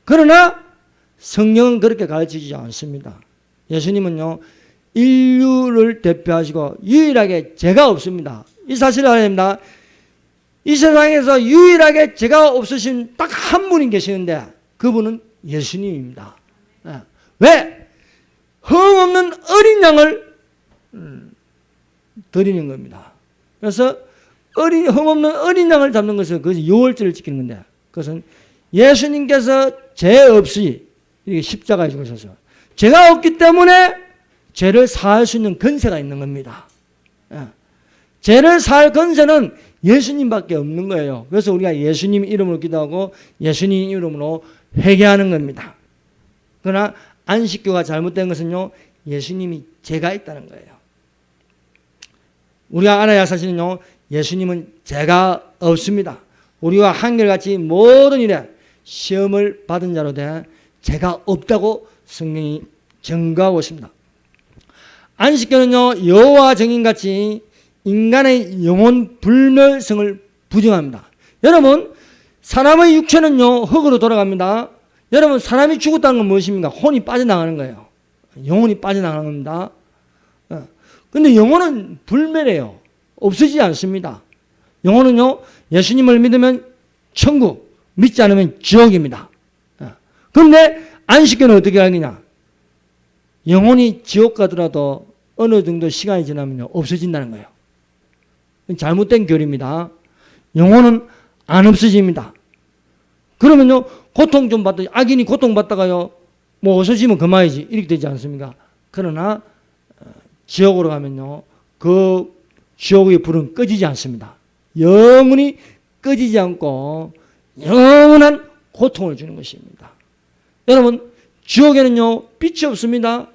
그러나 성경은 그렇게 가르치지 않습니다. 예수님은요, 인류를 대표하시고 유일하게 죄가 없습니다. 이 사실을 알아야 됩니다. 이 세상에서 유일하게 죄가 없으신 딱 한 분이 계시는데 그분은 예수님입니다. 왜? 흠없는 어린 양을 드리는 겁니다. 그래서 흠없는 어린 양을 잡는 것은 그것이 유월절을 지키는 건데, 그것은 예수님께서 죄 없이 이렇게 십자가에 죽으셔서 죄가 없기 때문에 죄를 사할 수 있는 권세가 있는 겁니다. 죄를 사할 권세는 예수님밖에 없는 거예요. 그래서 우리가 예수님 이름으로 기도하고 예수님 이름으로 회개하는 겁니다. 그러나 안식교가 잘못된 것은요, 예수님이 죄가 있다는 거예요. 우리가 알아야 할 사실은요, 예수님은 죄가 없습니다. 우리와 한결같이 모든 일에 시험을 받은 자로 돼 죄가 없다고 성경이 증거하고 있습니다. 안식교는요, 여호와 증인같이 인간의 영혼 불멸성을 부정합니다. 여러분, 사람의 육체는요, 흙으로 돌아갑니다. 여러분, 사람이 죽었다는 건 무엇입니까? 혼이 빠져나가는 거예요. 영혼이 빠져나가는 겁니다. 근데 영혼은 불멸해요. 없어지지 않습니다. 영혼은요, 예수님을 믿으면 천국, 믿지 않으면 지옥입니다. 그런데 안식교는 어떻게 하느냐? 영혼이 지옥 가더라도 어느 정도 시간이 지나면요, 없어진다는 거예요. 잘못된 교리입니다. 영혼은 안 없어집니다. 그러면요, 고통 좀 받다, 악인이 고통받다가요, 뭐 없어지면 그만이지, 이렇게 되지 않습니까? 그러나 지옥으로 가면요, 그 지옥의 불은 꺼지지 않습니다. 영원히 꺼지지 않고 영원한 고통을 주는 것입니다. 여러분, 지옥에는요, 빛이 없습니다.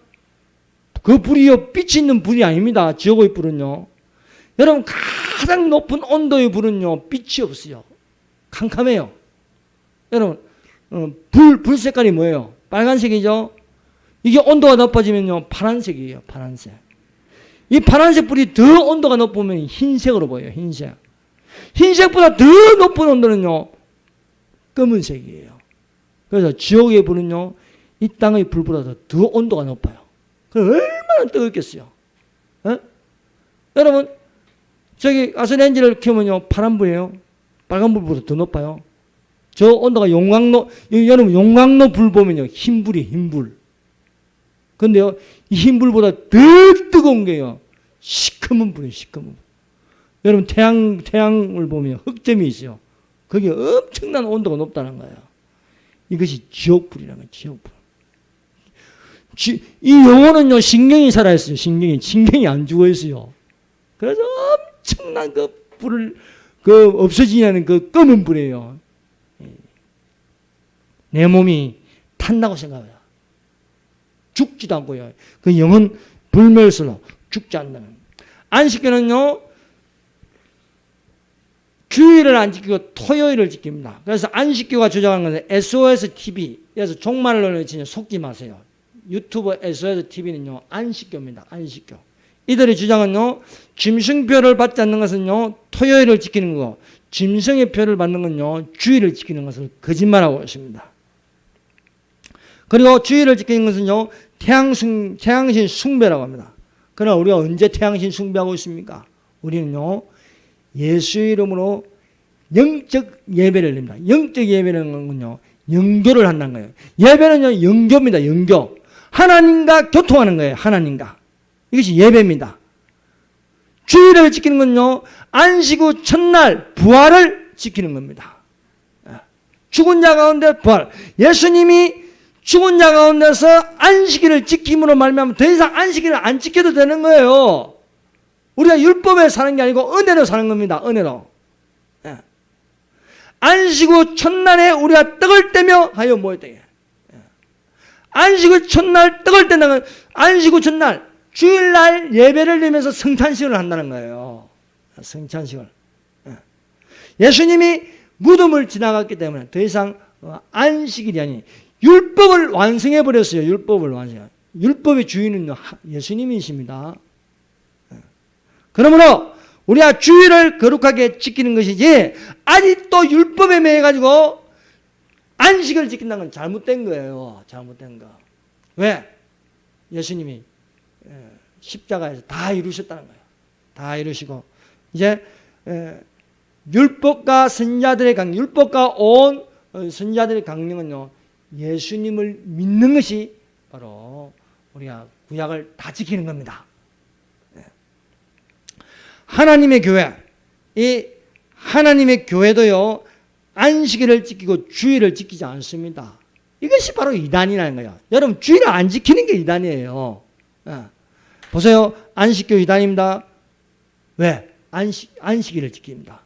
그 불이요, 빛이 있는 불이 아닙니다. 지옥의 불은요. 여러분, 가장 높은 온도의 불은요, 빛이 없어요. 캄캄해요. 여러분, 불 색깔이 뭐예요? 빨간색이죠? 이게 온도가 높아지면요, 파란색이에요. 파란색. 이 파란색 불이 더 온도가 높으면 흰색으로 보여요. 흰색. 흰색보다 더 높은 온도는요, 검은색이에요. 그래서 지옥의 불은요, 이 땅의 불보다 더 온도가 높아요. 그럼 얼마나 뜨겁겠어요? 여러분, 저기 가스레인지를 켜면요, 파란불이에요. 빨간불보다 더 높아요. 저 온도가 여러분, 용광로 불 보면요, 흰불이에요, 흰불. 근데요, 이 흰불보다 더 뜨거운 게요, 시커먼 불이에요, 시커먼 불. 여러분, 태양을 보면 흑점이 있어요. 그게 엄청난 온도가 높다는 거예요. 이것이 지옥불이라는 거예요, 지옥불. 이 영혼은요, 신경이 살아있어요, 신경이 안 죽어 있어요. 그래서 엄청난 그 불을, 없어지냐는 그 검은 불이에요. 내 몸이 탄다고 생각해요. 죽지도 않고요. 그 영은 불멸수로 죽지 않는. 안식교는요, 주일을 안 지키고 토요일을 지킵니다. 그래서 안식교가 주장하는 것은 SOS TV. 그래서 종말론을 진짜 속지 마세요. 유튜브 SOS TV는요, 안식교입니다. 안식교. 이들의 주장은요, 짐승표를 받지 않는 것은요, 토요일을 지키는 거, 짐승의 표를 받는 건요, 주일을 지키는 것을 거짓말하고 있습니다. 그리고 주일을 지키는 것은요, 태양신 숭배라고 합니다. 그러나 우리가 언제 태양신 숭배하고 있습니까? 우리는요, 예수 이름으로 영적 예배를 드립니다. 영적 예배라는 건요, 영교를 한다는 거예요. 예배는요, 영교입니다. 영교. 하나님과 교통하는 거예요. 하나님과. 이것이 예배입니다. 주일을 지키는 건요, 안식 후 첫날 부활을 지키는 겁니다. 죽은 자 가운데 부활. 예수님이 죽은 자 가운데서 안식일을 지킴으로 말미암아 더 이상 안식일을 안 지켜도 되는 거예요. 우리가 율법에 사는 게 아니고 은혜로 사는 겁니다. 은혜로. 안식 후 첫날에 우리가 떡을 떼며 하여 모였다. 안식 후 첫날 떡을 떼는 안식 후 첫날 주일날 예배를 드리면서 성찬식을 한다는 거예요. 성찬식을. 예수님이 무덤을 지나갔기 때문에 더 이상 안식일이 아닌 율법을 완성해 버렸어요. 율법을 완성. 율법의 주인은 예수님이십니다. 그러므로 우리가 주일을 거룩하게 지키는 것이지 아직도 율법에 매여 가지고 안식을 지킨다는 건 잘못된 거예요. 잘못된 거. 왜? 예수님이 십자가에서 다 이루셨다는 거예요. 다 이루시고 이제 율법과 선지자들의 강령, 율법과 온 선지자들의 강령은요, 예수님을 믿는 것이 바로 우리가 구약을 다 지키는 겁니다. 하나님의 교회, 이 하나님의 교회도요, 안식일을 지키고 주일을 지키지 않습니다. 이것이 바로 이단이라는 거예요. 여러분, 주일을 안 지키는 게 이단이에요. 보세요. 안식교 이단입니다. 왜? 안식일을 지킵니다.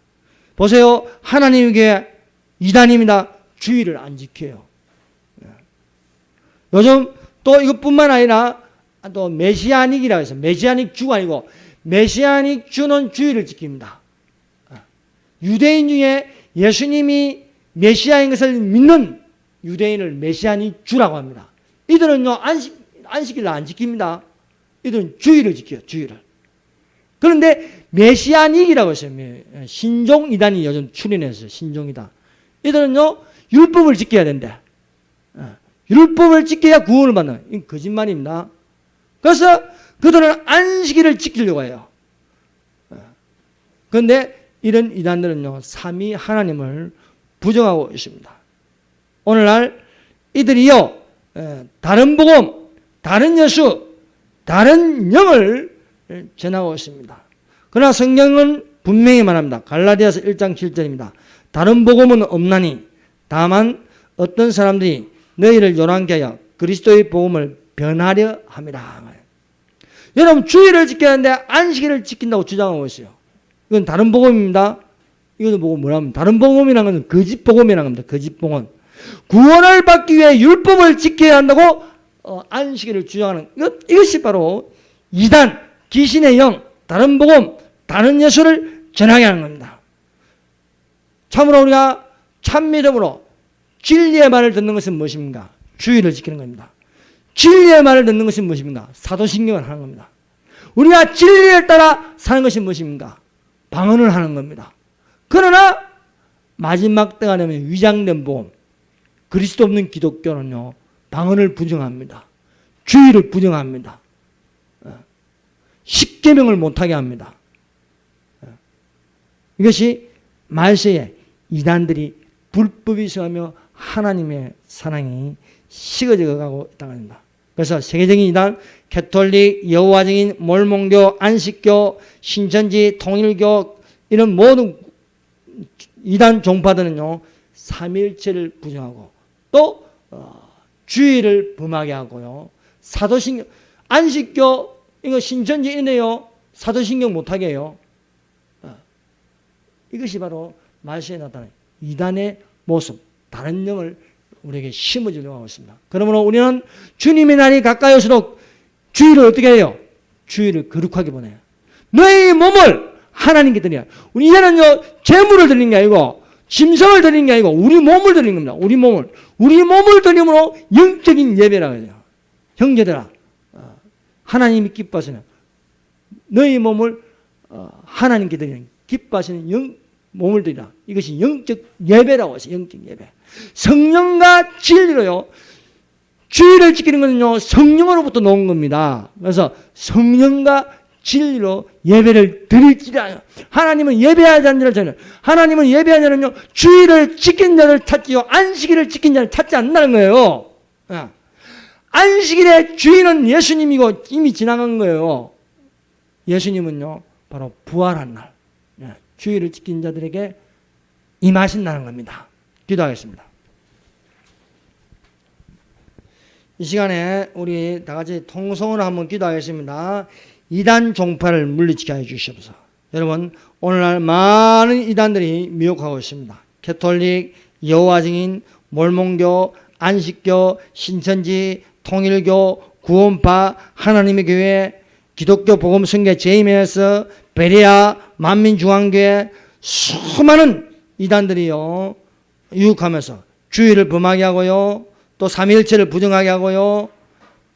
보세요. 하나님의 교회 이단입니다. 주일을 안 지켜요. 요즘 또 이것뿐만 아니라 또 메시아닉이라고 해서 메시아닉 주가 아니고 메시아닉 주는 주일을 지킵니다. 유대인 중에 예수님이 메시아인 것을 믿는 유대인을 메시아닉 주라고 합니다. 이들은요, 안식일을 안 지킵니다. 이들은 주일을 지켜요, 주일을. 그런데 메시아닉이라고 했어요. 신종 이단이 요즘 출현했어요. 신종 이단. 이들은요, 율법을 지켜야 된대. 율법을 지켜야 구원을 받는. 이건 거짓말입니다. 그래서 그들은 안식일을 지키려고 해요. 그런데 이런 이단들은요, 삼위 하나님을 부정하고 있습니다. 오늘날 이들이요, 다른 복음, 다른 예수, 다른 영을 전하고 있습니다. 그러나 성경은 분명히 말합니다. 갈라디아서 1장 7절입니다. 다른 복음은 없나니 다만 어떤 사람들이 너희를 요란케 하여 그리스도의 복음을 변하려 함이라. 여러분, 주일을 지켜야 하는데 안식일을 지킨다고 주장하고 있어요. 이건 다른 복음입니다. 이것도 보고 뭐라면 다른 복음이라는 것은 거짓 복음이라는 겁니다. 거짓 복음. 구원을 받기 위해 율법을 지켜야 한다고 안식일을 주장하는 이것이 바로 이단, 귀신의 영, 다른 복음, 다른 예수를 전하게 하는 겁니다. 참으로 우리가 참 믿음으로 진리의 말을 듣는 것은 무엇입니까? 주의를 지키는 겁니다. 진리의 말을 듣는 것은 무엇입니까? 사도신경을 하는 겁니다. 우리가 진리를 따라 사는 것이 무엇입니까? 방언을 하는 겁니다. 그러나 마지막 때가 되면 위장된 복음, 그리스도 없는 기독교는요, 방언을 부정합니다. 주의를 부정합니다. 십계명을 못하게 합니다. 이것이 말세에 이단들이 불법이 있어가며 하나님의 사랑이 식어져 가고 있다는 겁니다. 그래서 세계적인 이단, 캐톨릭, 여호와증인, 몰몬교, 안식교, 신천지, 통일교 이런 모든 이단 종파들은요, 삼일체를 부정하고 또 주의를 범하게 하고요, 사도신경, 안식교 이거 신천지 이네요, 사도신경 못하게 해요. 이것이 바로 말세에 나타나는 이단의 모습, 다른 영을 우리에게 심어주려고 하고 있습니다. 그러므로 우리는 주님의 날이 가까이 올수록 주일을 어떻게 해요? 주일을 거룩하게 보내요. 너희 몸을 하나님께 드려요. 우리 이제는요, 재물을 드리는 게 아니고 짐승을 드리는 게 아니고 우리 몸을 드리는 겁니다. 우리 몸을 드림으로 영적인 예배라고 해요. 형제들아, 하나님이 기뻐하시는 너희 몸을 하나님께 드리는 기뻐하시는 몸을 드리라. 이것이 영적 예배라고 해서 영적 예배. 성령과 진리로요. 주의를 지키는 것은요, 성령으로부터 나온 겁니다. 그래서 성령과 진리로 예배를 드릴지라. 하나님은 예배하지 않는 자를 찾는, 하나님은 예배하는 자는요 주의를 지킨 자를 찾지요 안식일을 지킨 자를 찾지 않는다는 거예요. 안식일의 주인은 예수님이고 이미 지나간 거예요. 예수님은요 바로 부활한 날 주의를 지킨 자들에게 임하신다는 겁니다. 기도하겠습니다. 이 시간에 우리 다 같이 통성으로 한번 기도하겠습니다. 이단 종파를 물리치게 해 주시옵소서. 여러분 오늘날 많은 이단들이 미혹하고 있습니다. 캐톨릭, 여호와 증인, 몰몬교, 안식교, 신천지, 통일교, 구원파, 하나님의 교회, 기독교 복음성교 JMS, 베레아, 만민중앙교회 수많은 이단들이요 유혹하면서 주의를 범하게 하고요 또 삼위일체를 부정하게 하고요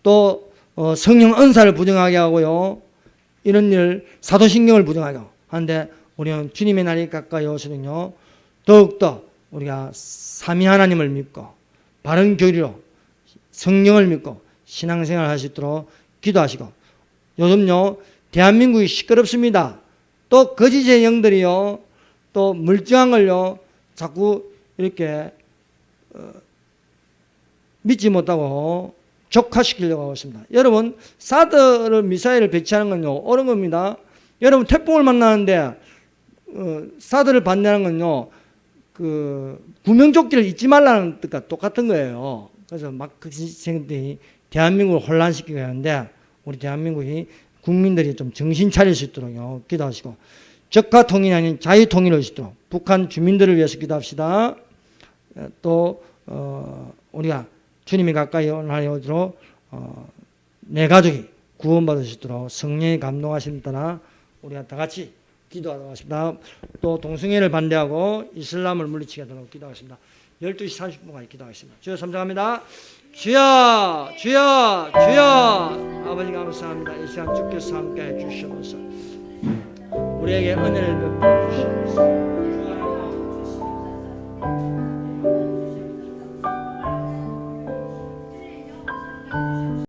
또 성령 은사를 부정하게 하고요 이런 일 사도신경을 부정하게 하는데 우리는 주님의 날이 가까이 오시면요 더욱더 우리가 삼위 하나님을 믿고 바른 교리로 성령을 믿고 신앙생활을 할 수 있도록 기도하시고 요즘요 대한민국이 시끄럽습니다. 또 거짓의 영들이요 또 멀쩡한 걸요 자꾸 이렇게 믿지 못하고 적화시키려고 하고 있습니다. 여러분 사드를 미사일을 배치하는 건요 옳은 겁니다. 여러분 태풍을 만나는데 사드를 반대하는 건요 그 구명조끼를 잊지 말라는 뜻과 똑같은 거예요. 그래서 막 그 생들이 대한민국을 혼란시키게 하는데 우리 대한민국이 국민들이 좀 정신 차릴 수 있도록요 기도하시고 적화 통일이 아닌 자유 통일을 있도록 북한 주민들을 위해서 기도합시다. 또 우리가 주님이 가까이 오도록 내 가족이 구원받을 수 있도록 성령이 감동하시는 따라 우리가 다 같이 기도하도록 하겠습니다. 또 동성애를 반대하고 이슬람을 물리치게 하도록 기도하겠습니다. 12시 30분까지 기도하겠습니다. 주여 삼장합니다. 주여 주여 주여 아버지 감사합니다. 이 시간 주께서 함께 해주시옵소서. 우리에게 은혜를 베풀어 주시옵소서.